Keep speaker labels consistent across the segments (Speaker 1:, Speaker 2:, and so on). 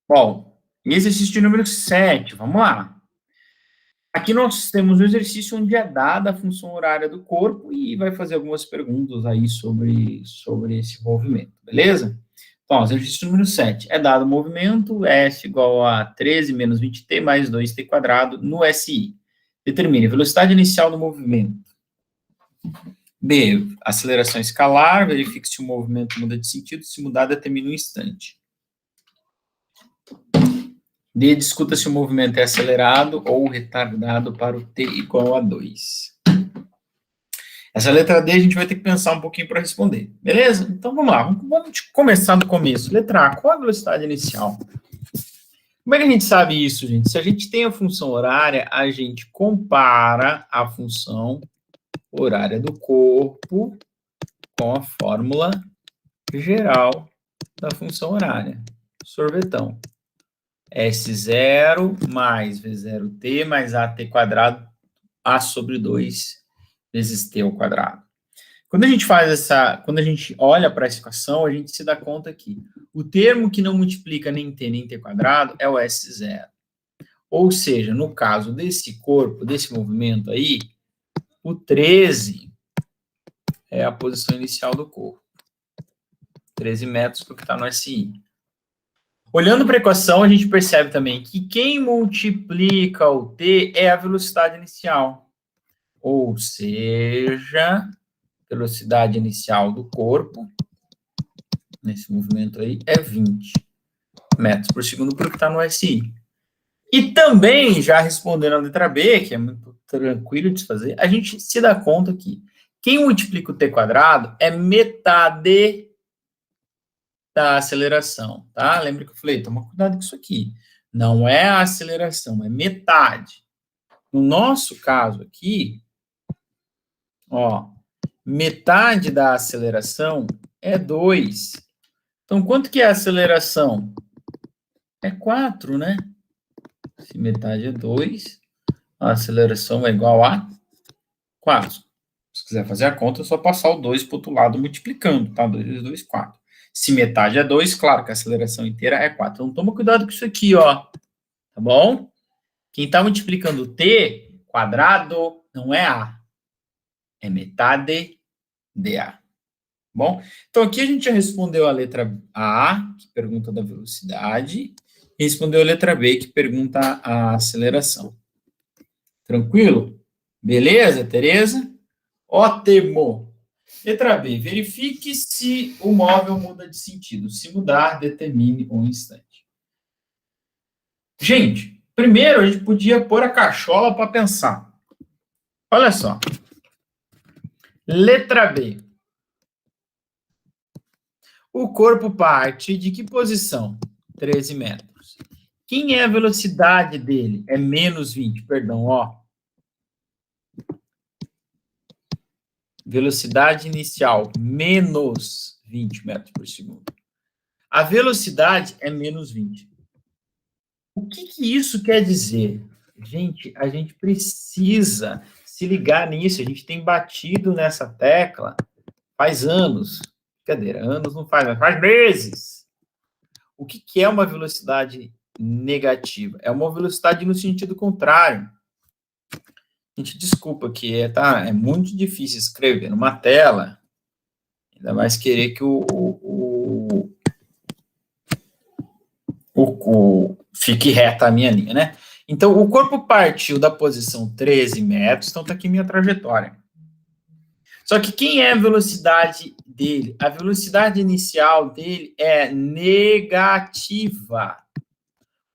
Speaker 1: Bom, exercício de número 7, vamos lá. Aqui nós temos um exercício onde é dada a função horária do corpo e vai fazer algumas perguntas aí sobre esse movimento, beleza? Então, exercício número 7. É dado o movimento S igual a 13 menos 20t mais 2t quadrado no SI. Determine a velocidade inicial do movimento. B, aceleração escalar, verifique se o movimento muda de sentido, se mudar, determine um instante. D, discuta se o movimento é acelerado ou retardado para o t igual a 2. Essa letra D a gente vai ter que pensar um pouquinho para responder, beleza? Então vamos lá, vamos começar do começo. Letra A, qual a velocidade inicial? Como é que a gente sabe isso, gente? Se a gente tem a função horária, a gente compara a função horária do corpo com a fórmula geral da função horária. Sorvetão. S0 mais V0t mais AT quadrado, A sobre 2 vezes T ao quadrado. Quando a gente quando a gente olha para essa equação, a gente se dá conta que o termo que não multiplica nem T nem T quadrado é o S0. Ou seja, no caso desse corpo, desse movimento aí, o 13 é a posição inicial do corpo. 13 metros porque está no SI. Olhando para a equação, a gente percebe também que quem multiplica o t é a velocidade inicial. Ou seja, velocidade inicial do corpo, nesse movimento aí, é 20 metros por segundo, porque está no SI. E também, já respondendo a letra B, que é muito tranquilo de fazer, a gente se dá conta que quem multiplica o t quadrado é metade da aceleração, tá? Lembra que eu falei, toma cuidado com isso aqui. Não é a aceleração, é metade. No nosso caso aqui, ó, metade da aceleração é 2. Então, quanto que é a aceleração? É 4, né? Se metade é 2, a aceleração é igual a 4. Se quiser fazer a conta, é só passar o 2 para o outro lado multiplicando, tá? 2 vezes 2, 4. Se metade é 2, claro que a aceleração inteira é 4. Então, toma cuidado com isso aqui, ó. Tá bom? Quem está multiplicando t quadrado não é a. É metade de a. Bom? Então, aqui a gente já respondeu a letra A, que pergunta da velocidade, e respondeu a letra B, que pergunta a aceleração. Tranquilo? Beleza, Tereza? Ótimo! Letra B, verifique se o móvel muda de sentido. Se mudar, determine um instante. Gente, primeiro a gente podia pôr a cachola para pensar. Olha só. Letra B. O corpo parte de que posição? 13 metros. Quem é a velocidade dele? É menos 20, perdão, ó. Velocidade inicial, menos 20 metros por segundo. A velocidade é menos 20. O que isso quer dizer? Gente, a gente precisa se ligar nisso. A gente tem batido nessa tecla faz anos. Brincadeira, anos não faz, mas faz meses. O que é uma velocidade negativa? É uma velocidade no sentido contrário. Gente, desculpa que é muito difícil escrever numa tela, ainda mais querer que fique reta a minha linha, né? Então, o corpo partiu da posição 13 metros, então tá aqui minha trajetória. Só que quem é a velocidade dele? A velocidade inicial dele é negativa.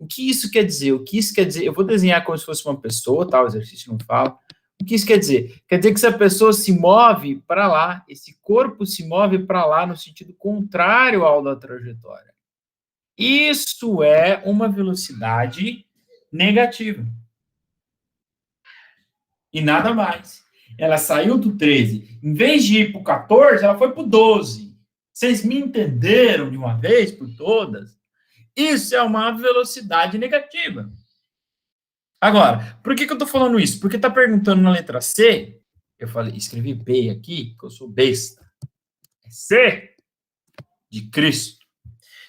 Speaker 1: O que isso quer dizer? O que isso quer dizer? Eu vou desenhar como se fosse uma pessoa, tá? O exercício não fala. O que isso quer dizer? Quer dizer que essa pessoa se move para lá, esse corpo se move para lá no sentido contrário ao da trajetória. Isso é uma velocidade negativa. E nada mais. Ela saiu do 13. Em vez de ir para o 14, ela foi para o 12. Vocês me entenderam de uma vez por todas? Isso é uma velocidade negativa. Agora, por que eu estou falando isso? Porque está perguntando na letra C, eu falei, escrevi B aqui, porque eu sou besta. É C de Cristo.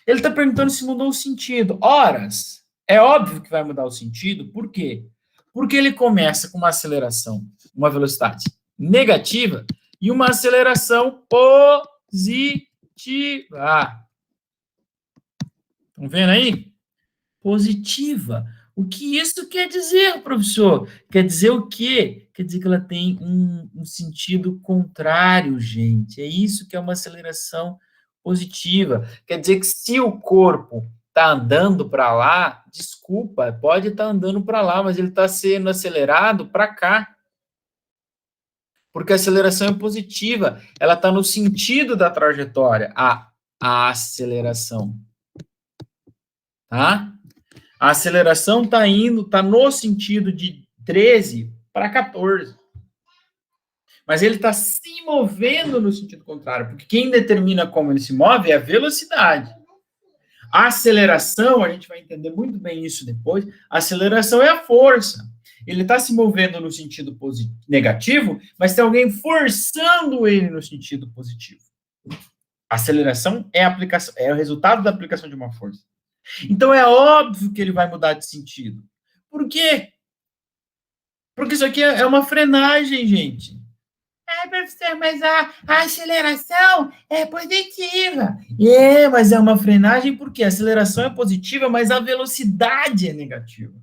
Speaker 1: Ele está perguntando se mudou o sentido. Horas, é óbvio que vai mudar o sentido, por quê? Porque ele começa com uma aceleração, uma velocidade negativa e uma aceleração positiva. Estão vendo aí? Positiva. O que isso quer dizer, professor? Quer dizer o quê? Quer dizer que ela tem um sentido contrário, gente. É isso que é uma aceleração positiva. Quer dizer que se o corpo está andando para lá, desculpa, pode estar andando para lá, mas ele está sendo acelerado para cá. Porque a aceleração é positiva. Ela está no sentido da trajetória, a aceleração. Tá? A aceleração está no sentido de 13 para 14. Mas ele está se movendo no sentido contrário, porque quem determina como ele se move é a velocidade. A aceleração, a gente vai entender muito bem isso depois, a aceleração é a força. Ele está se movendo no sentido negativo, mas tem alguém forçando ele no sentido positivo. A aceleração é a aplicação, é o resultado da aplicação de uma força. Então, é óbvio que ele vai mudar de sentido. Por quê? Porque isso aqui é uma frenagem, gente. Professor, mas a aceleração é positiva. Mas é uma frenagem porque a aceleração é positiva, mas a velocidade é negativa.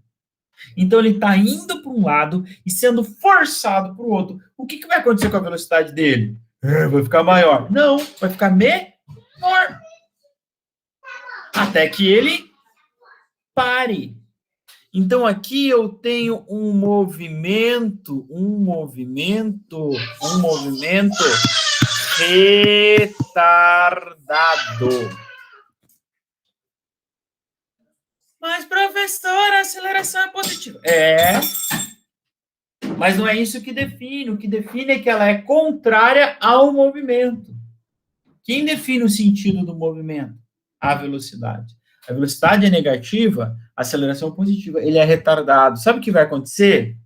Speaker 1: Então, ele está indo para um lado e sendo forçado para o outro. O que vai acontecer com a velocidade dele? Vai ficar maior. Não, vai ficar menor. Até que ele pare. Então, aqui eu tenho um movimento retardado. Mas, professor, a aceleração é positiva. Mas não é isso que define. O que define é que ela é contrária ao movimento. Quem define o sentido do movimento? A velocidade. A velocidade é negativa, a aceleração é positiva. Ele é retardado. Sabe o que vai acontecer?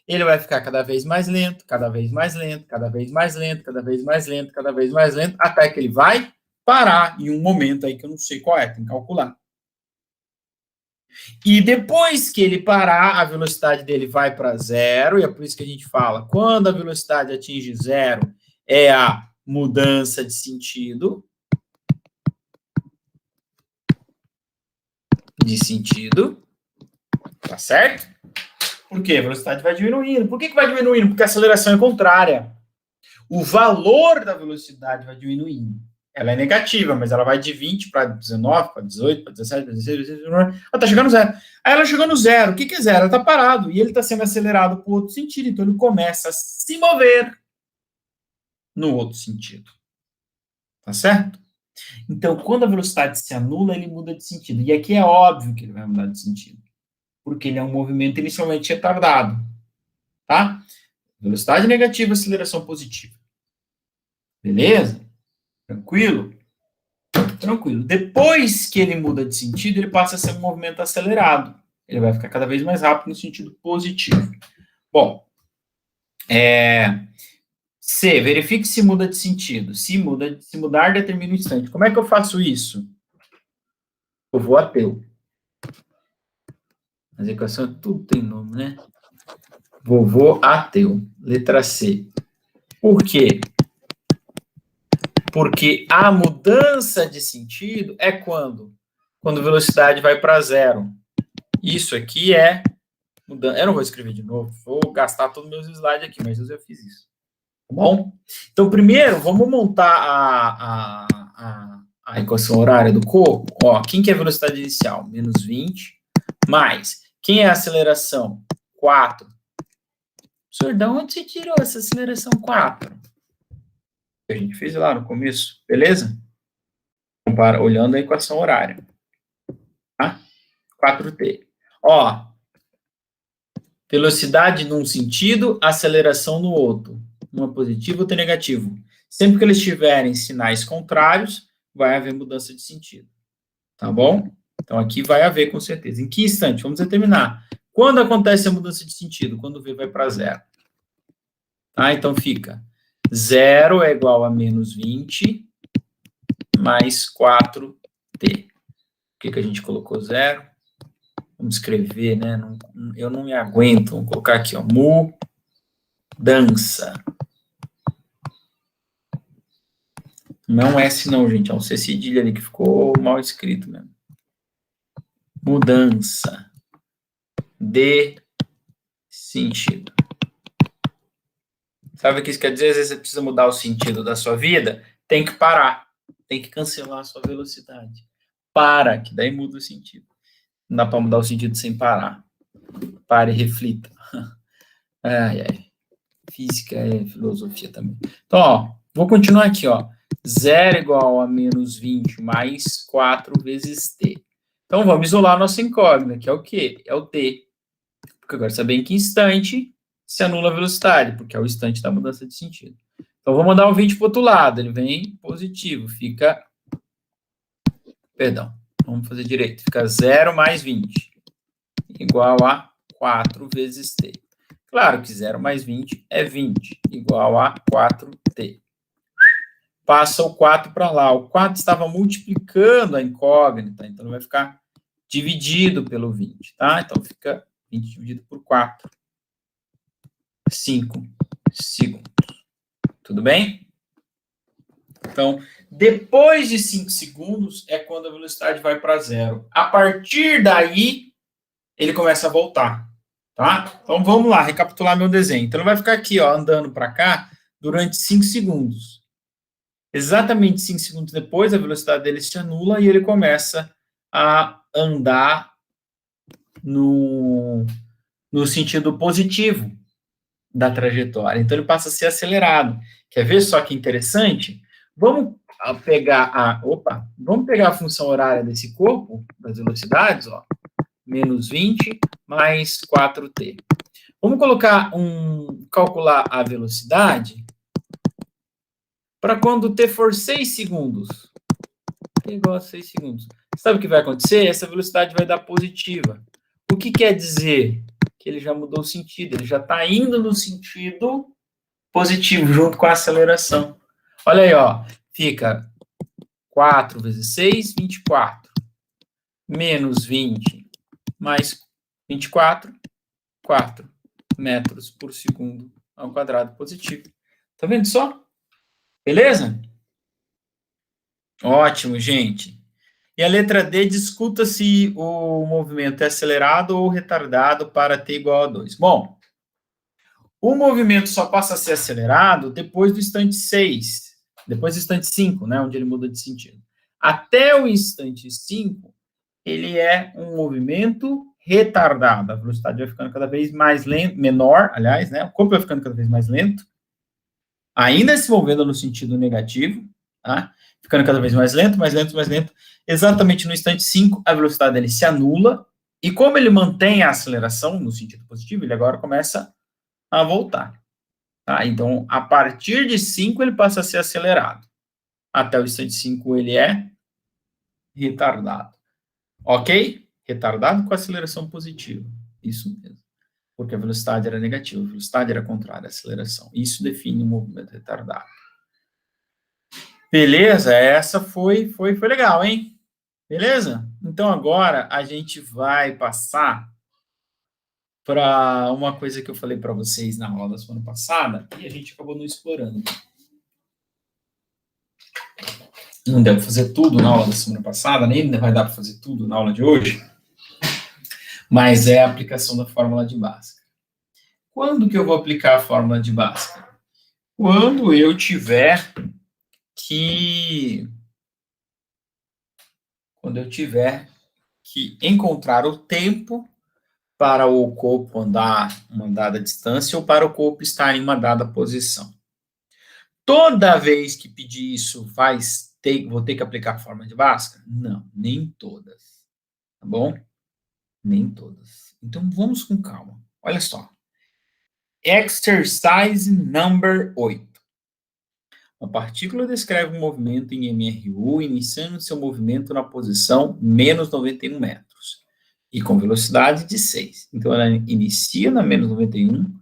Speaker 1: Ele vai ficar cada vez mais lento, cada vez mais lento, cada vez mais lento, cada vez mais lento, cada vez mais lento, até que ele vai parar em um momento aí que eu não sei qual é, tem que calcular. E depois que ele parar, a velocidade dele vai para zero, e é por isso que a gente fala, quando a velocidade atinge zero, é a mudança de sentido. Tá certo? Por quê? A velocidade vai diminuindo. Por que vai diminuindo? Porque a aceleração é contrária. O valor da velocidade vai diminuindo. Ela é negativa, mas ela vai de 20 para 19, para 18, para 17, para 16, 17, ela está chegando no zero. Aí ela chegou no zero. O que é zero? Ela está parado. E ele está sendo acelerado para o outro sentido. Então ele começa a se mover no outro sentido. Tá certo? Então, quando a velocidade se anula, ele muda de sentido. E aqui é óbvio que ele vai mudar de sentido. Porque ele é um movimento inicialmente retardado. Tá? Velocidade negativa, aceleração positiva. Beleza? Tranquilo? Tranquilo. Depois que ele muda de sentido, ele passa a ser um movimento acelerado. Ele vai ficar cada vez mais rápido no sentido positivo. Bom, C, verifique se muda de sentido. Se mudar, determina o instante. Como é que eu faço isso? Eu vou ateu. As equações, tudo tem nome, né? Vovô ateu. Letra C. Por quê? Porque a mudança de sentido é quando? Quando a velocidade vai para zero. Isso aqui é mudança. Eu não vou escrever de novo, vou gastar todos os meus slides aqui, mas eu já fiz isso. Tá bom? Então, primeiro, vamos montar a equação horária do corpo. Ó, quem que é a velocidade inicial? Menos 20, mais. Quem é a aceleração? 4. Senhor, de onde você tirou essa aceleração 4? Que a gente fez lá no começo, beleza? Compara, olhando a equação horária. Tá? 4t. Ó, velocidade num sentido, aceleração no outro. Uma positivo, outra negativo. Sempre que eles tiverem sinais contrários, vai haver mudança de sentido. Tá bom? Então, aqui vai haver, com certeza. Em que instante? Vamos determinar. Quando acontece a mudança de sentido? Quando V vai para zero. Tá? Então, fica 0 é igual a menos 20, mais 4t. Por que a gente colocou 0? Vamos escrever, né? Eu não me aguento. Vamos colocar aqui, ó. Mudança. Não é um S não, gente. É um C cedilha ali que ficou mal escrito mesmo. Mudança de sentido. Sabe o que isso quer dizer? Às vezes você precisa mudar o sentido da sua vida, tem que parar. Tem que cancelar a sua velocidade. Para, que daí muda o sentido. Não dá para mudar o sentido sem parar. Pare e reflita. Ai, ai. Física é filosofia também. Então, ó, vou continuar aqui, ó. 0 igual a menos 20 mais 4 vezes t. Então, vamos isolar a nossa incógnita, que é o quê? É o t. Porque eu quero saber em que instante se anula a velocidade, porque é o instante da mudança de sentido. Então, vou mandar o 20 para o outro lado. Ele vem positivo. Fica... Perdão. Vamos fazer direito. Fica 0 mais 20 igual a 4 vezes t. Claro que 0 mais 20 é 20, igual a 4t. Passa o 4 para lá. O 4 estava multiplicando a incógnita, então ele vai ficar dividido pelo 20, tá? Então fica 20 dividido por 4. 5 segundos. Tudo bem? Então, depois de 5 segundos é quando a velocidade vai para 0. A partir daí, ele começa a voltar. Tá? Então, vamos lá, recapitular meu desenho. Então, ele vai ficar aqui, ó, andando para cá durante 5 segundos. Exatamente 5 segundos depois, a velocidade dele se anula e ele começa a andar no sentido positivo da trajetória. Então, ele passa a ser acelerado. Quer ver só que interessante? Vamos pegar vamos pegar a função horária desse corpo, das velocidades, ó, menos 20 mais 4t. Vamos calcular a velocidade para quando t for 6 segundos. T igual a 6 segundos. Sabe o que vai acontecer? Essa velocidade vai dar positiva. O que quer dizer? Que ele já mudou o sentido. Ele já está indo no sentido positivo, junto com a aceleração. Olha aí, ó. Fica 4 vezes 6, 24. Menos 20 mais 24, 4 metros por segundo ao quadrado positivo. Tá vendo só? Beleza? Ótimo, gente. E a letra D, discuta se o movimento é acelerado ou retardado para t igual a 2. Bom, o movimento só passa a ser acelerado depois do instante 6, depois do instante 5, né, onde ele muda de sentido. Até o instante 5, ele é um movimento retardado. A velocidade vai ficando cada vez mais menor, aliás, né, o corpo vai ficando cada vez mais lento, ainda se movendo no sentido negativo, tá? Ficando cada vez mais lento, mais lento, mais lento. Exatamente no instante 5, a velocidade dele se anula, e como ele mantém a aceleração no sentido positivo, ele agora começa a voltar. Tá? Então, a partir de 5, ele passa a ser acelerado. Até o instante 5, ele é retardado. Ok? Retardado com aceleração positiva. Isso mesmo. Porque a velocidade era negativa, a velocidade era contrária à aceleração. Isso define o movimento retardado. Beleza? Essa foi legal, hein? Beleza? Então, agora a gente vai passar para uma coisa que eu falei para vocês na aula da semana passada e a gente acabou não explorando. Não deu para fazer tudo na aula da semana passada, nem vai dar para fazer tudo na aula de hoje, mas é a aplicação da fórmula de Bhaskara. Quando que eu vou aplicar a fórmula de Bhaskara? Quando eu tiver que encontrar o tempo para o corpo andar uma dada distância ou para o corpo estar em uma dada posição. Toda vez que pedir isso, vou ter que aplicar a fórmula de Bhaskara? Não, nem todas. Tá bom? Nem todas. Então, vamos com calma. Olha só. Exercise number 8. Uma partícula descreve um movimento em MRU, iniciando seu movimento na posição menos 91 metros, e com velocidade de 6. Então, ela inicia na menos 91,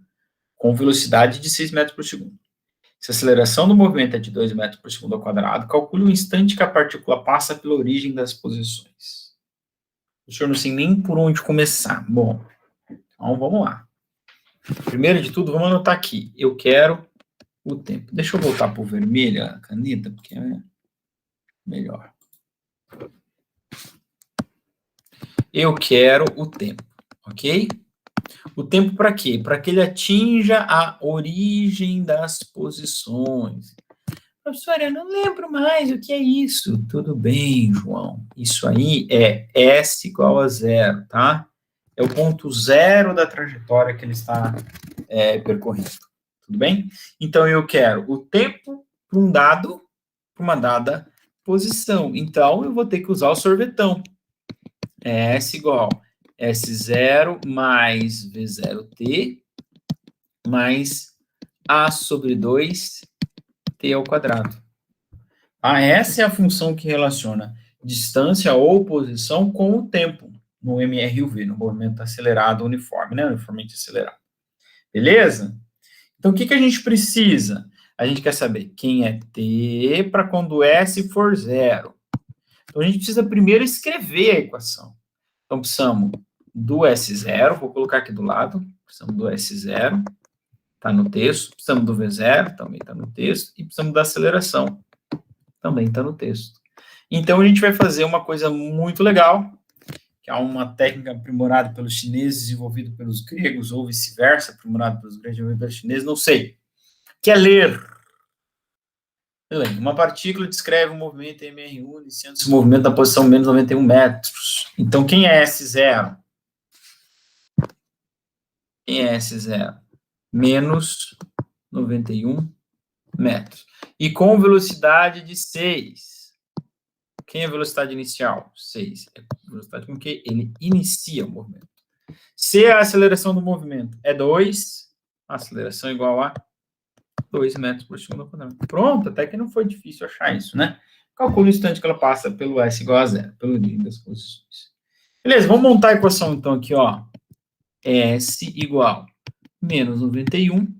Speaker 1: com velocidade de 6 metros por segundo. Se a aceleração do movimento é de 2 metros por segundo ao quadrado, calcule o instante que a partícula passa pela origem das posições. O senhor não sei nem por onde começar. Bom, então vamos lá. Primeiro de tudo, vamos anotar aqui. Eu quero o tempo. Deixa eu voltar para o vermelho, a caneta, porque é melhor. Eu quero o tempo, ok? O tempo para quê? Para que ele atinja a origem das posições. Professora, eu não lembro mais o que é isso. Tudo bem, João. Isso aí é S igual a zero, tá? É o ponto zero da trajetória que ele está percorrendo. Tudo bem? Então, eu quero o tempo para uma dada posição. Então, eu vou ter que usar o sorvetão. S igual S0 mais V0t mais A sobre 2t ao quadrado. Essa é a função que relaciona distância ou posição com o tempo no MRUV, no movimento acelerado uniforme, né? Uniformemente acelerado. Beleza? Então, o que a gente precisa? A gente quer saber quem é t para quando S for zero. Então, a gente precisa primeiro escrever a equação. Então, precisamos do S0, vou colocar aqui do lado, precisamos do S0, está no texto, precisamos do V0, também está no texto, e precisamos da aceleração, também está no texto. Então, a gente vai fazer uma coisa muito legal, que é uma técnica aprimorada pelos chineses, desenvolvida pelos gregos, ou vice-versa, aprimorada pelos gregos, desenvolvida pelos chineses, não sei, que é ler. Uma partícula descreve um movimento MR1, iniciando esse movimento na posição menos 91 metros. Então, quem é S0? Quem é S0? Menos 91 metros. E com velocidade de 6. Quem é a velocidade inicial? 6. É a velocidade com que ele inicia o movimento. Se a aceleração do movimento é 2, a aceleração é igual a 2 metros por segundo ao quadrado. Pronto, até que não foi difícil achar isso, né? Calcule o instante que ela passa pelo S igual a zero, pelo limite das posições. Beleza, vamos montar a equação então aqui, ó. S igual menos 91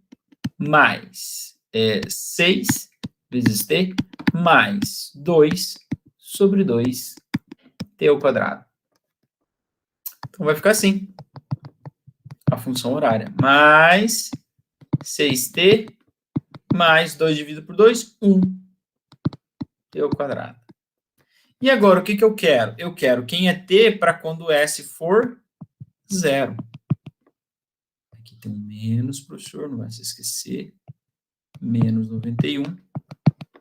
Speaker 1: mais 6 vezes t mais 2 sobre 2 t ao quadrado. Então vai ficar assim. A função horária. Mais 6t mais 2 dividido por 2, 1 t ao quadrado. E agora, o que eu quero? Eu quero quem é t para quando S for zero. Aqui tem um menos, professor, não vai se esquecer. Menos 91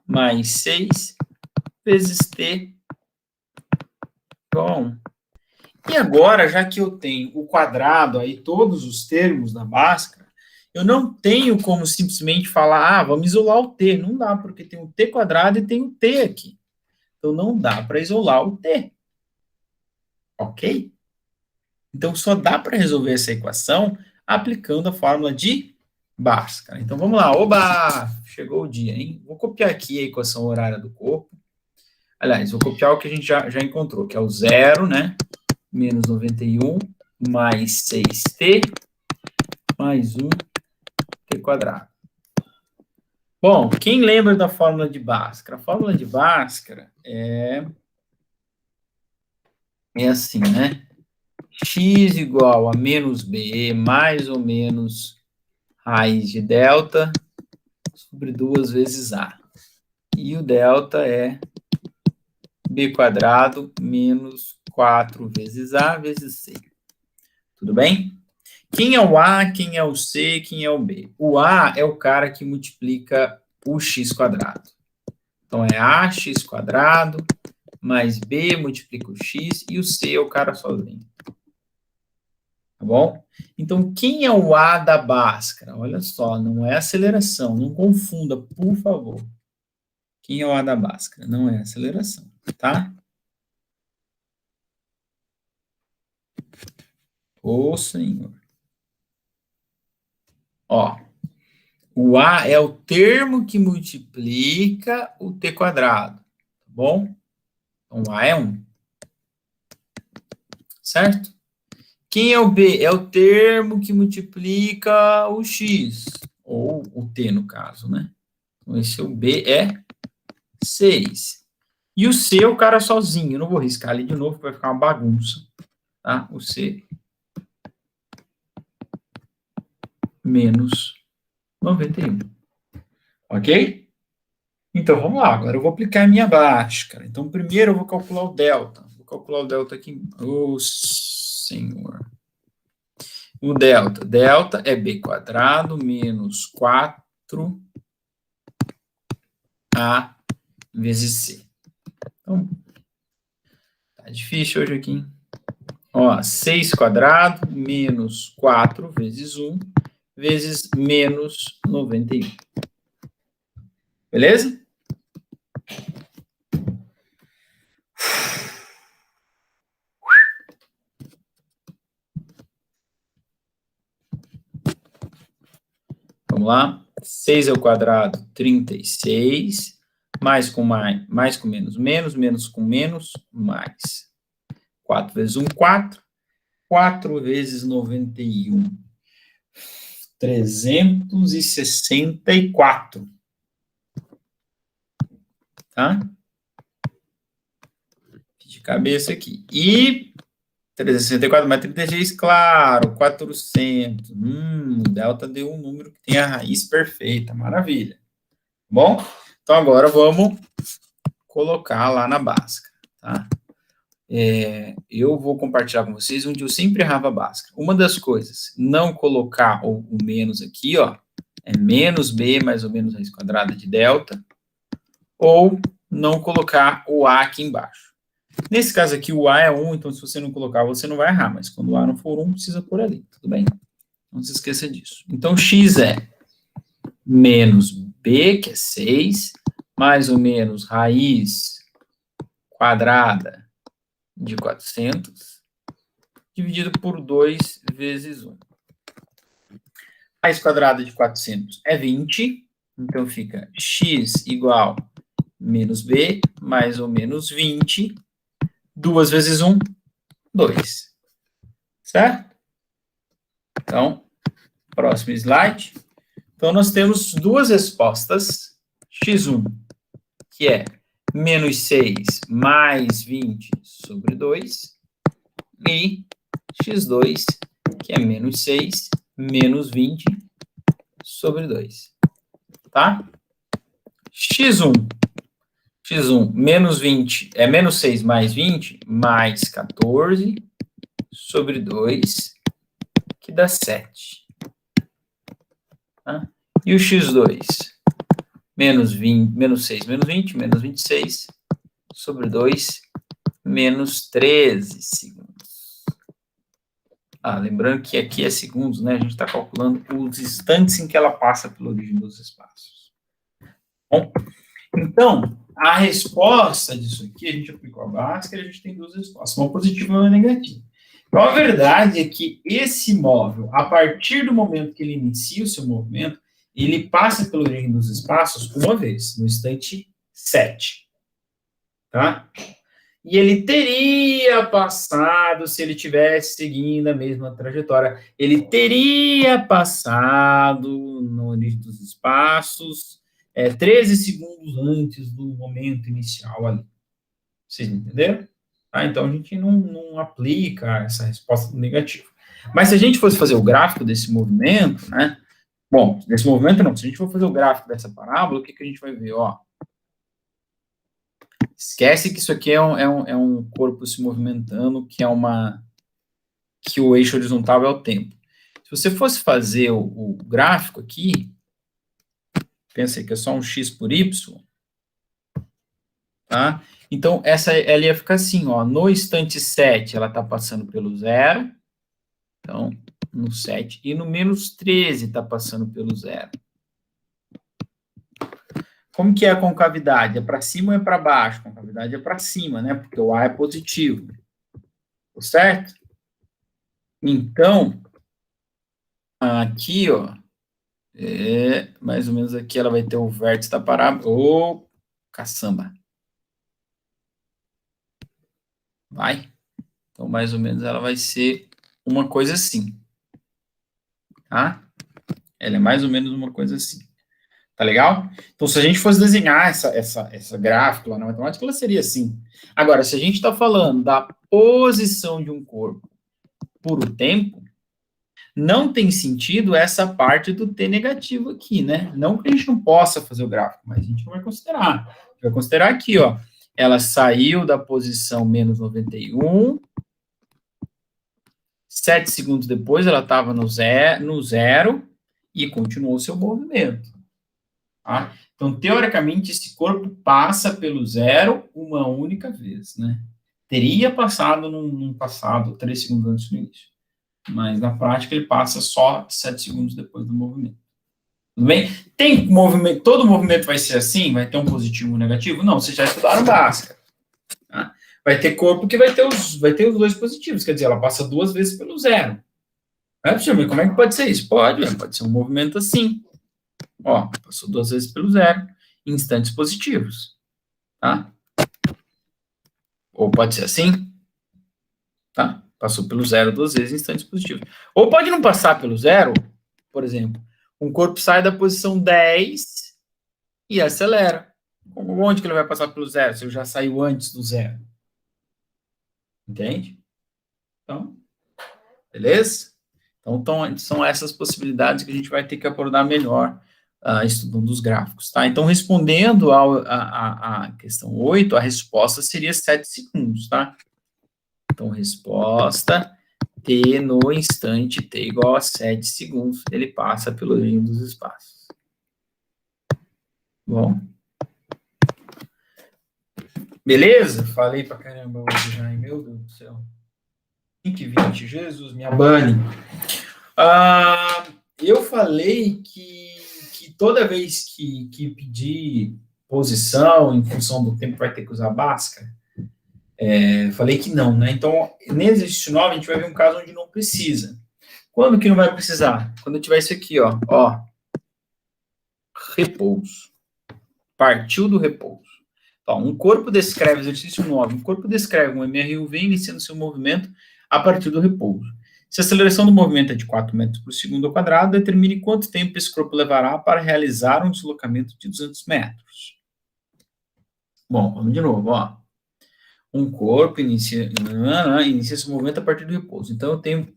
Speaker 1: mais 6 vezes t igual a 1. E agora, já que eu tenho o quadrado aí, todos os termos da Bhaskara, eu não tenho como simplesmente falar, vamos isolar o t. Não dá, porque tem o t quadrado e tem o t aqui. Então, não dá para isolar o t. Ok? Então, só dá para resolver essa equação aplicando a fórmula de Bhaskara. Então, vamos lá. Oba! Chegou o dia, hein? Vou copiar aqui a equação horária do corpo. Aliás, vou copiar o que a gente já encontrou, que é o zero, né? Menos 91 mais 6t mais 1t quadrado. Bom, quem lembra da fórmula de Bhaskara? A fórmula de Bhaskara é assim, né? X igual a menos b mais ou menos raiz de delta sobre 2 vezes a. E o delta é b quadrado menos 4 vezes a vezes c. Tudo bem? Quem é o A, quem é o C, quem é o B? O A é o cara que multiplica o x quadrado. Então, é ax quadrado mais b multiplica o x e o C é o cara sozinho. Tá bom? Então, quem é o A da Bhaskara? Olha só, não é aceleração, não confunda, por favor. Quem é o A da Bhaskara? Não é aceleração, tá? Ô, senhor. Ó, o A é o termo que multiplica o t quadrado, tá bom? Então, A é 1. Certo? Quem é o B? É o termo que multiplica o x, ou o t, no caso, né? Então, esse é o B é 6. E o C é o cara sozinho. Eu não vou riscar ali de novo, vai ficar uma bagunça. Tá? O C menos 91. Ok? Então, vamos lá. Agora eu vou aplicar a minha Bhaskara. Então, primeiro eu vou calcular o delta. Vou calcular o delta aqui. Ô, senhor. O delta. Delta é B quadrado menos 4A vezes C. Então, tá difícil hoje aqui, hein? Ó, 6 quadrado menos 4 vezes 1 vezes menos 91. Beleza? Vamos lá. 6 ao quadrado, 36. Mais com menos, menos com menos, mais. 4 vezes 1, 4. 4 vezes 91. 364. Tá? De cabeça aqui. E 364 mais 36, claro, 400. O delta deu um número que tem a raiz perfeita, maravilha. Bom, então agora vamos colocar lá na Bhaskara, tá? Eu vou compartilhar com vocês onde eu sempre errava a Bhaskara. Uma das coisas, não colocar o menos aqui, ó, é menos b mais ou menos raiz quadrada de delta, ou não colocar o a aqui embaixo. Nesse caso aqui, o A é 1, então se você não colocar, você não vai errar, mas quando o A não for 1, precisa pôr ali, tudo bem? Não se esqueça disso. Então, x é menos b, que é 6, mais ou menos raiz quadrada de 400, dividido por 2 vezes 1. Raiz quadrada de 400 é 20, então fica x igual menos b, mais ou menos 20, 2 vezes 1, 2. Certo? Então, próximo slide. Então, nós temos duas respostas. X1, que é menos 6 mais 20 sobre 2. E X2, que é menos 6 menos 20 sobre 2. Tá? X1. X1 menos 20 é menos 6 mais 20 mais 14 sobre 2, que dá 7. Tá? E o X2? Menos 20, menos 6, menos 20, menos 26, sobre 2, menos 13 segundos. Lembrando que aqui é segundos, né? A gente está calculando os instantes em que ela passa pela origem dos espaços. Bom, então, a resposta disso aqui, a gente aplicou a Bhaskara, a gente tem duas respostas, uma positiva e uma negativa. Então, a verdade é que esse móvel, a partir do momento que ele inicia o seu movimento, ele passa pela origem dos espaços uma vez, no instante 7. Tá? E ele teria passado, se ele tivesse seguindo a mesma trajetória, ele teria passado na origem dos espaços 13 segundos antes do momento inicial ali. Vocês entenderam? Tá? Então, a gente não aplica essa resposta negativa. Mas se a gente fosse fazer o gráfico desse movimento, né? Bom, desse movimento não. Se a gente for fazer o gráfico dessa parábola, o que a gente vai ver? Ó, esquece que isso aqui é um corpo se movimentando, que o eixo horizontal é o tempo. Se você fosse fazer o gráfico aqui, pensa que é só um x por y, tá? Então, ela ia ficar assim, ó, no instante 7, ela está passando pelo 0, então, no 7, e no menos 13 está passando pelo 0. Como que é a concavidade? É para cima ou é para baixo? A concavidade é para cima, né? Porque o A é positivo. Certo? Então, aqui, ó, mais ou menos aqui ela vai ter o vértice da parábola. Ô, caçamba. Vai? Então, mais ou menos ela vai ser uma coisa assim. Tá? Ela é mais ou menos uma coisa assim. Tá legal? Então, se a gente fosse desenhar essa gráfica lá na matemática, ela seria assim. Agora, se a gente está falando da posição de um corpo por o tempo, não tem sentido essa parte do t negativo aqui, né? Não que a gente não possa fazer o gráfico, mas a gente não vai considerar. A gente vai considerar aqui, ó. Ela saiu da posição menos 91, 7 segundos depois ela estava no zero e continuou o seu movimento. Tá? Então, teoricamente, esse corpo passa pelo zero uma única vez, né? Teria passado num passado 3 segundos antes do início. Mas, na prática, ele passa só 7 segundos depois do movimento. Tudo bem? Tem movimento, todo movimento vai ser assim? Vai ter um positivo e um negativo? Não, vocês já estudaram Bhaskara. Tá? Vai ter corpo que vai ter os dois positivos, quer dizer, ela passa 2 vezes pelo zero. Como é que pode ser isso? Pode ser um movimento assim. Ó, passou 2 vezes pelo zero, em instantes positivos. Tá? Ou pode ser assim. Tá? Passou pelo zero 2 vezes em instantes positivos. Ou pode não passar pelo zero, por exemplo. Um corpo sai da posição 10 e acelera. Onde que ele vai passar pelo zero, se ele já saiu antes do zero? Entende? Então, beleza? Então, são essas possibilidades que a gente vai ter que abordar melhor estudando os gráficos, tá? Então, respondendo à questão 8, a resposta seria 7 segundos, tá? Então, resposta, t no instante t igual a 7 segundos, ele passa pelo linho dos espaços. Bom. Beleza? Falei pra caramba hoje já, hein? Meu Deus do céu. 5h20, Jesus, me abane. Eu falei que toda vez que pedir posição em função do tempo vai ter que usar Bhaskara. Falei que não, né? Então, nesse exercício 9, a gente vai ver um caso onde não precisa. Quando que não vai precisar? Quando tiver isso aqui, ó. Repouso. Partiu do repouso. Então, um corpo descreve, exercício 9, um corpo descreve um MRUV iniciando seu movimento a partir do repouso. Se a aceleração do movimento é de 4 metros por segundo ao quadrado, determine quanto tempo esse corpo levará para realizar um deslocamento de 200 metros. Bom, vamos de novo, ó. Um corpo inicia esse movimento a partir do repouso. Então, eu tenho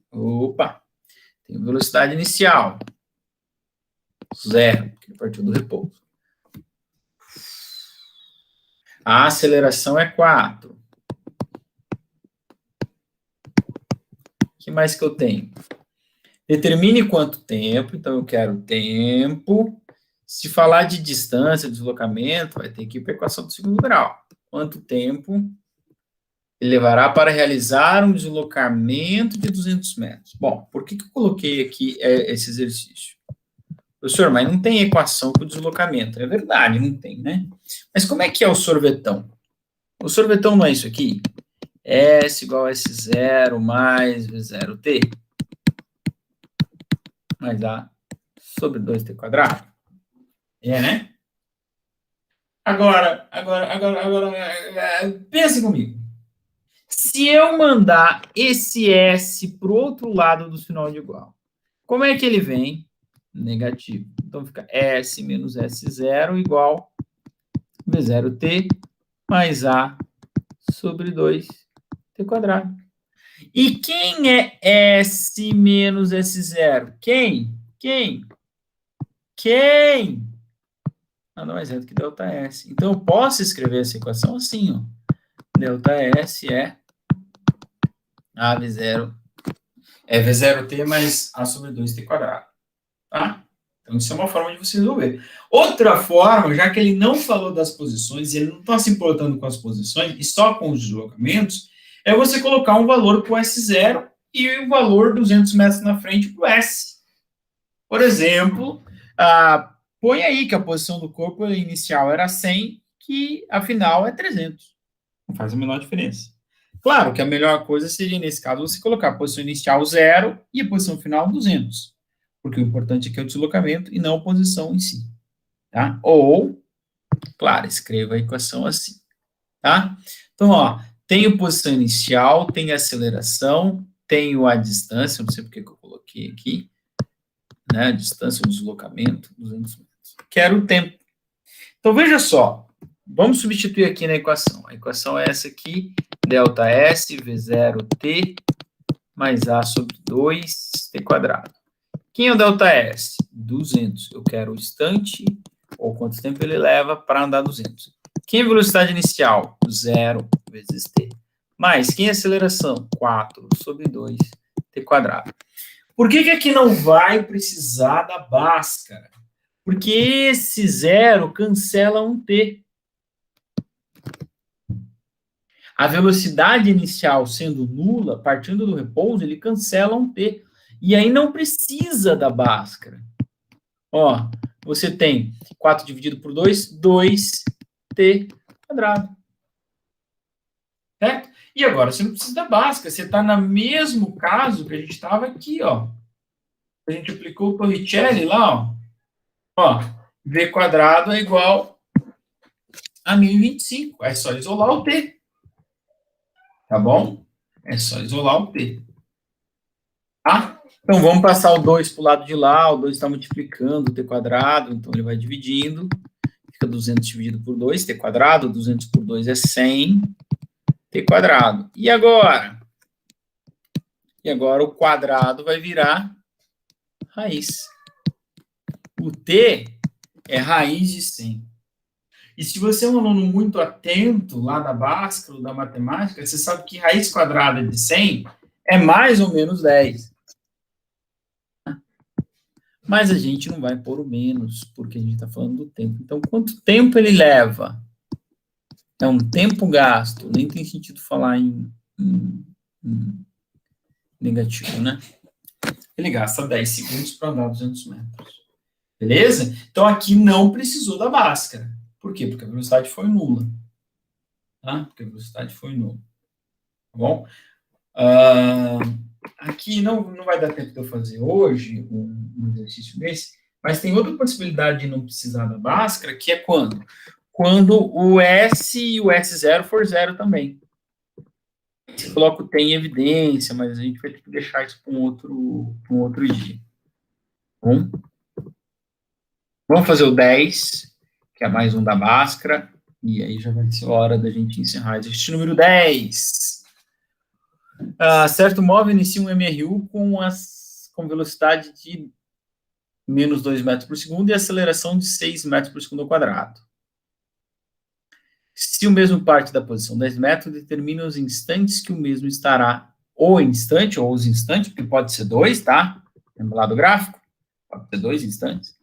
Speaker 1: velocidade inicial, 0, porque partiu do repouso. A aceleração é 4. O que mais que eu tenho? Determine quanto tempo, então eu quero tempo. Se falar de distância, deslocamento, vai ter que ir para a equação do segundo grau. Quanto tempo ele levará para realizar um deslocamento de 200 metros? Bom, por que eu coloquei aqui esse exercício? Professor, mas não tem equação para o deslocamento. É verdade, não tem, né? Mas como é que é o sorvetão? O sorvetão não é isso aqui? S igual a S0 mais V0t mais A sobre 2t quadrado. Né? Agora, pense comigo. Se eu mandar esse S para o outro lado do sinal de igual, como é que ele vem? Negativo. Então, fica S menos S0 igual V0t mais A sobre 2t quadrado. E quem é S menos S0? Quem? Nada mais é do que ΔS. Então, eu posso escrever essa equação assim, ó. ΔS é A V0, V0t mais A sobre 2t quadrado. Tá? Então, isso é uma forma de você resolver. Outra forma, já que ele não falou das posições, ele não está se importando com as posições, e só com os deslocamentos, é você colocar um valor para o S0 e o valor 200 metros na frente para o S. Por exemplo, põe aí que a posição do corpo inicial era 100, que a final é 300. Não faz a menor diferença. Claro que a melhor coisa seria, nesse caso, você colocar a posição inicial 0 e a posição final 200. Porque o importante aqui é o deslocamento e não a posição em si. Tá? Ou, claro, escreva a equação assim. Tá? Então, ó, tenho posição inicial, tenho aceleração, tenho a distância, não sei porque que eu coloquei aqui, né? A distância, o deslocamento, 200 metros. quero o tempo. Então, veja só, vamos substituir aqui na equação. A equação é essa aqui, ΔS V0t mais A sobre 2t quadrado. Quem é o ΔS? 200. Eu quero o instante, ou quanto tempo ele leva para andar 200. Quem é a velocidade inicial? 0 vezes t. Mais, quem é a aceleração? 4 sobre 2t quadrado. Por que aqui não vai precisar da Bhaskara? Porque esse zero cancela um t. A velocidade inicial sendo nula, partindo do repouso, ele cancela um t. E aí não precisa da Bhaskara. Ó, você tem 4 dividido por 2, 2t quadrado. Certo? E agora você não precisa da Bhaskara, você está no mesmo caso que a gente estava aqui, ó. A gente aplicou o Torricelli lá, ó. V quadrado é igual a 1025. É só isolar o t. Tá bom? É só isolar o t. Tá? Então, vamos passar o 2 para o lado de lá, o 2 está multiplicando o t quadrado, então ele vai dividindo, fica 200 dividido por 2, t quadrado, 200 por 2 é 100, t quadrado. E agora? E agora o quadrado vai virar raiz. O t é raiz de 100. E se você é um aluno muito atento lá da Bhaskara, da matemática, você sabe que raiz quadrada de 100 é mais ou menos 10. Mas a gente não vai pôr o menos, porque a gente está falando do tempo. Então, quanto tempo ele leva? É um tempo gasto. Nem tem sentido falar em negativo, né? Ele gasta 10 segundos para andar 200 metros. Beleza? Então, aqui não precisou da Bhaskara. Por quê? Porque a velocidade foi nula. Tá? Porque a velocidade foi nula. Tá bom? Aqui não vai dar tempo de eu fazer hoje um exercício desse, mas tem outra possibilidade de não precisar da Bhaskara, que é quando? Quando o S e o S0 for zero também. Você coloca o T em evidência, mas a gente vai ter que deixar isso para um outro dia. Bom? Vamos fazer o 10, que é mais um da Bhaskara, e aí já vai ser hora da gente encerrar exercício número 10. Certo móvel inicia um MRU com velocidade de menos 2 metros por segundo e aceleração de 6 metros por segundo ao quadrado. Se o mesmo parte da posição 10 metros, determina os instantes que o mesmo estará, ou instante, ou os instantes, porque pode ser 2, tá? Lembra lá do gráfico? Pode ser 2 instantes.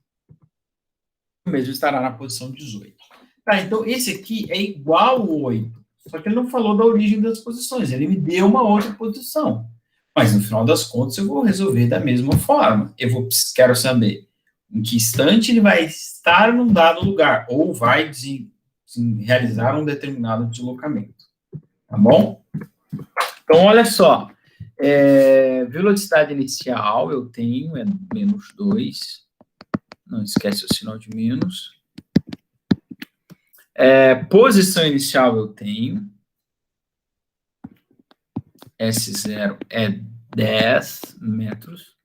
Speaker 1: O mesmo estará na posição 18. Tá, então esse aqui é igual ao 8. Só que ele não falou da origem das posições, ele me deu uma outra posição. Mas, no final das contas, eu vou resolver da mesma forma. Quero saber em que instante ele vai estar num dado lugar, ou vai realizar um determinado deslocamento. Tá bom? Então, olha só. Velocidade inicial eu tenho, é menos 2. Não esquece o sinal de menos. Posição inicial eu tenho. S0 é 10 metros.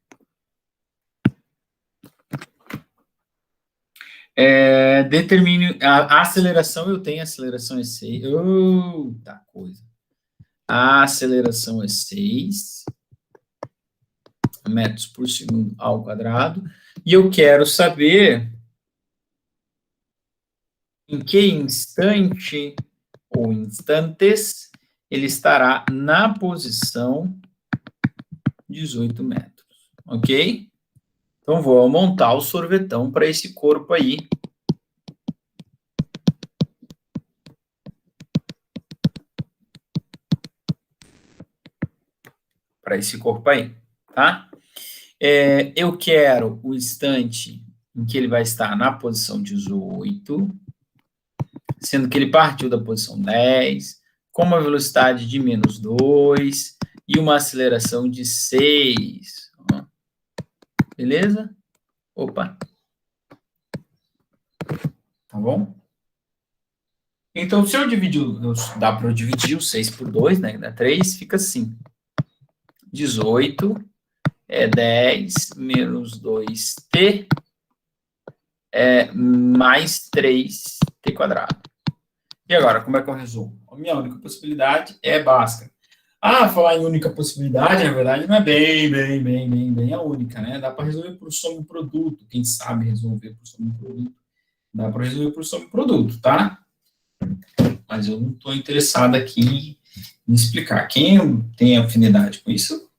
Speaker 1: Determine a aceleração, eu tenho aceleração é 6. Outra coisa. A aceleração é 6 metros por segundo ao quadrado. E eu quero saber em que instante ou instantes ele estará na posição 18 metros. Ok? Então, vou montar o sorvetão para esse corpo aí. Para esse corpo aí, tá? Eu quero o instante em que ele vai estar na posição 18, sendo que ele partiu da posição 10, com uma velocidade de menos 2 e uma aceleração de 6. Beleza? Opa. Tá bom? Então, se eu dividir, dá para eu dividir o 6 por 2, né? Dá 3, fica assim. 18 é 10 menos 2t mais 3t quadrado. E agora, como é que eu resolvo? A minha única possibilidade é Bhaskara. Falar em única possibilidade, na verdade, não é bem a única, né? Dá para resolver por soma e produto. Quem sabe resolver por soma e produto. Dá para resolver por soma e produto, tá? Mas eu não estou interessado aqui em explicar. Quem tem afinidade com isso,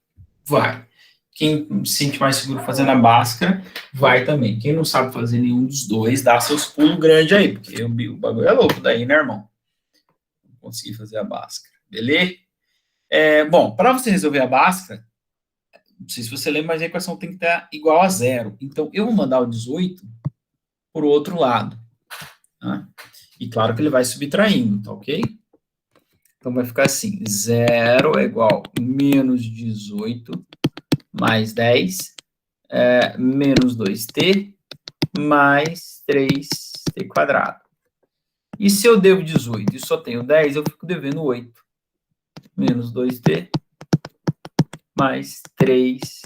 Speaker 1: vai. Quem se sente mais seguro fazendo a Bhaskara, vai também. Quem não sabe fazer nenhum dos dois, dá seus pulos grandes aí, porque o bagulho é louco daí, né, irmão? Não consegui fazer a Bhaskara, beleza? Bom, para você resolver a Bhaskara, não sei se você lembra, mas a equação tem que estar igual a zero. Então, eu vou mandar o 18 para o outro lado. Tá? E claro que ele vai subtraindo, tá ok? Então, vai ficar assim, 0 é igual a menos 18 mais 10, menos 2t, mais 3t quadrado. E se eu devo 18 e só tenho 10, eu fico devendo 8. Menos 2t, mais 3t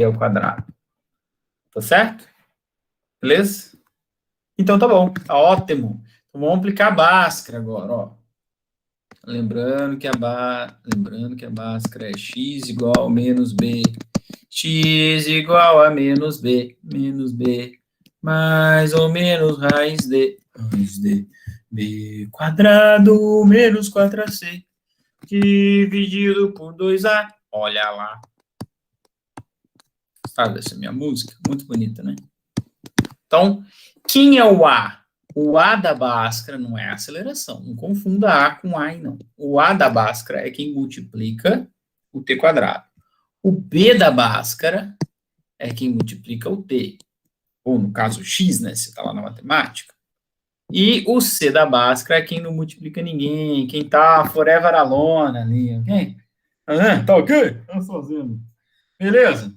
Speaker 1: ao quadrado. Tá certo? Beleza? Então tá bom, tá ótimo. Então vamos aplicar a Bhaskara agora, ó. Lembrando que a Bhaskara é x igual a menos b. X igual a menos b, mais ou menos raiz de b quadrado menos 4ac, dividido por 2a. Olha lá. Sabe essa minha música? Muito bonita, né? Então, quem é o A? O A da Bhaskara não é a aceleração. Não confunda A com A, não. O A da Bhaskara é quem multiplica o t quadrado. O B da Bhaskara é quem multiplica o t. Ou, no caso, o x, né? Você está lá na matemática. E o C da Bhaskara é quem não multiplica ninguém. Quem tá forever alone ali, ok? Tá ok? Tá fazendo. Beleza?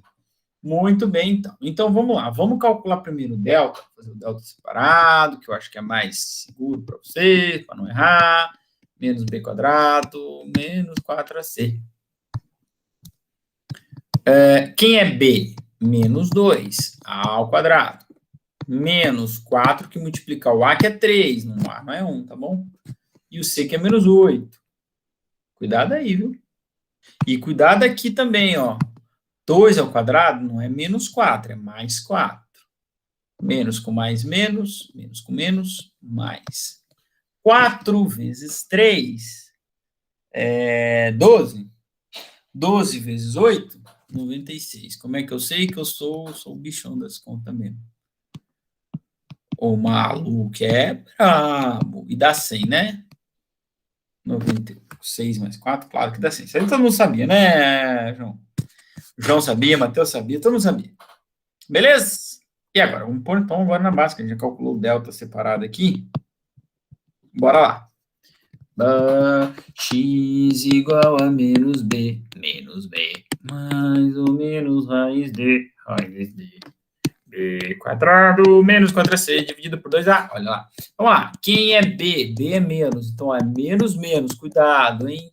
Speaker 1: Muito bem, então. Então, vamos lá. Vamos calcular primeiro o delta, fazer o delta separado, que eu acho que é mais seguro para você, para não errar. Menos b quadrado, menos 4ac. Quem é b? Menos 2, a ao quadrado. Menos 4, que multiplica o a, que é 3. No a não é 1, tá bom? E o c, que é menos 8. Cuidado aí, viu? E cuidado aqui também, ó. 2 ao quadrado não é menos 4, é mais 4. Menos com mais, menos com menos, mais. 4 vezes 3 é 12. 12 vezes 8, 96. Como é que eu sei que eu sou o bichão das contas mesmo? O maluco é brabo. E dá 100, né? 96 mais 4, claro que dá 100. Isso aí todo mundo sabia, né, João? João sabia, Matheus sabia, todo mundo sabia. Beleza? E agora? Vamos pôr então agora na básica. A gente já calculou o delta separado aqui. Bora lá. X igual a menos b, mais ou menos raiz de b quadrado menos 4ac dividido por 2a. Olha lá. Vamos lá. Quem é b? B é menos. Então, é menos. Cuidado, hein?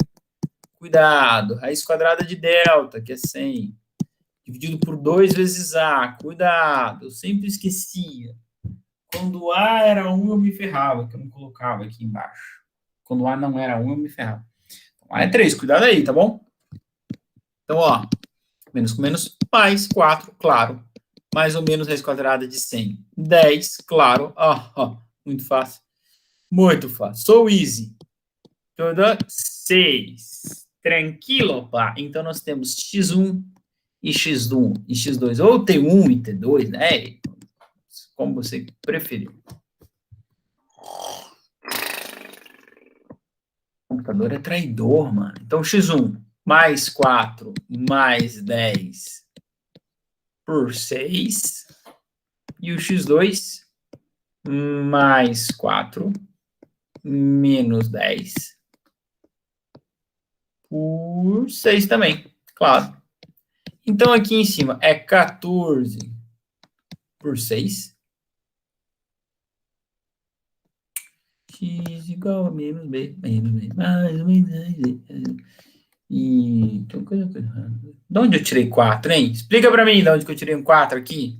Speaker 1: Cuidado. Raiz quadrada de delta, que é 100. Dividido por 2 vezes a. Cuidado. Eu sempre esquecia. Quando a era 1, eu me ferrava, que eu não colocava aqui embaixo. Quando a não era 1, eu me ferrava. Então, a é 3. Cuidado aí, tá bom? Então, ó. Menos com menos, mais 4, claro. Mais ou menos raiz quadrada de 100. 10, claro. Muito fácil. Muito fácil. So easy. Tudo 6. Tranquilo, pá. Então, nós temos x1 e x1 e x2. Ou t1 e t2, né? Como você preferir. O computador é traidor, mano. Então, x1 mais 4 mais 10 por 6. E o x2 mais 4 menos 10 por 6 também, claro. Então, aqui em cima é 14 por 6. X igual a menos b, mais ou menos. E, então, coisa errada. De onde eu tirei 4, hein? Explica pra mim de onde que eu tirei um 4 aqui.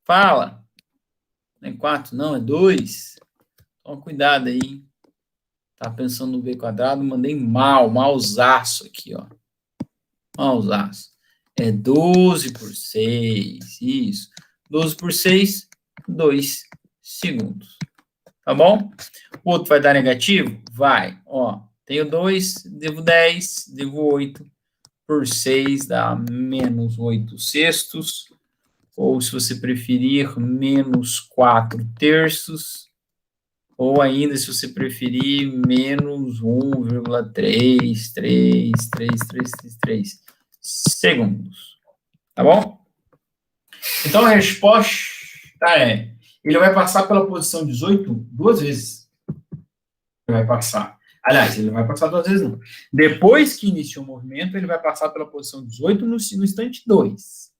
Speaker 1: Fala. Não é 4, não, é 2. Toma cuidado aí, hein? Tá pensando no V², mandei malzaço aqui, ó. Malzaço. É 12 por 6, isso. 12 por 6, 2 segundos. Tá bom? O outro vai dar negativo? Vai. Ó, tenho 2, devo 10, devo 8. Por 6 dá menos 8 sextos. Ou, se você preferir, menos 4 terços. Ou ainda, se você preferir, menos 1,33333 segundos. Tá bom? Então, a resposta é, ele vai passar pela posição 18 duas vezes. Ele vai passar. Aliás, ele não vai passar 2 vezes, não. Depois que iniciou o movimento, ele vai passar pela posição 18 no instante 2.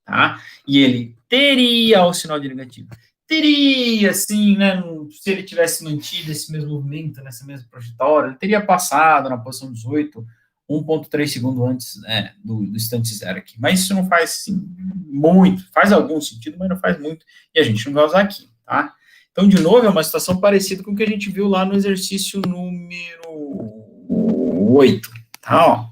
Speaker 1: Tá? E ele teria o sinal de negativo. Teria, sim, né? Se ele tivesse mantido esse mesmo movimento, nessa mesma trajetória, ele teria passado na posição 18, 1,3 segundos antes, né, do instante zero aqui. Mas isso não faz assim, muito, faz algum sentido, mas não faz muito, e a gente não vai usar aqui, tá? Então, de novo, é uma situação parecida com o que a gente viu lá no exercício número 8, tá? Ó.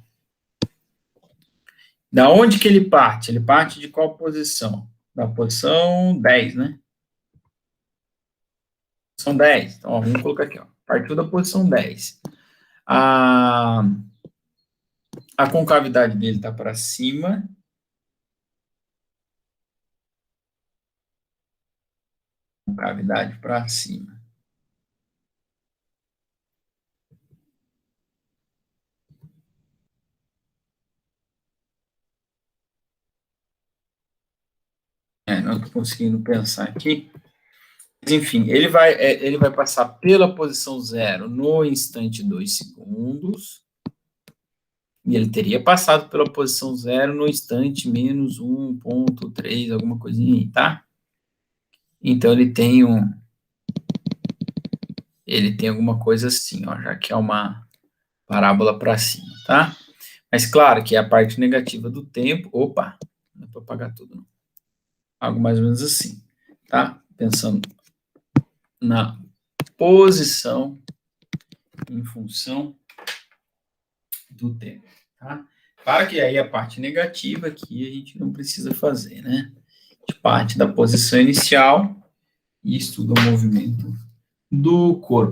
Speaker 1: Da onde que ele parte? Ele parte de qual posição? Da posição 10, né? Posição 10. Então, ó, vamos colocar aqui, ó. Partiu da posição 10. A concavidade dele está para cima. Concavidade para cima. Não estou conseguindo pensar aqui. Mas, enfim, ele vai passar pela posição 0 no instante 2 segundos. E ele teria passado pela posição 0 no instante menos 1,3, alguma coisinha aí, tá? Então, ele tem alguma coisa assim, ó, já que é uma parábola para cima, tá? Mas, claro, que é a parte negativa do tempo. Opa, não é para apagar tudo, não. Algo mais ou menos assim, tá? Pensando na posição em função do tempo, tá? Claro que aí a parte negativa aqui a gente não precisa fazer, né? A gente parte da posição inicial e estuda o movimento do corpo.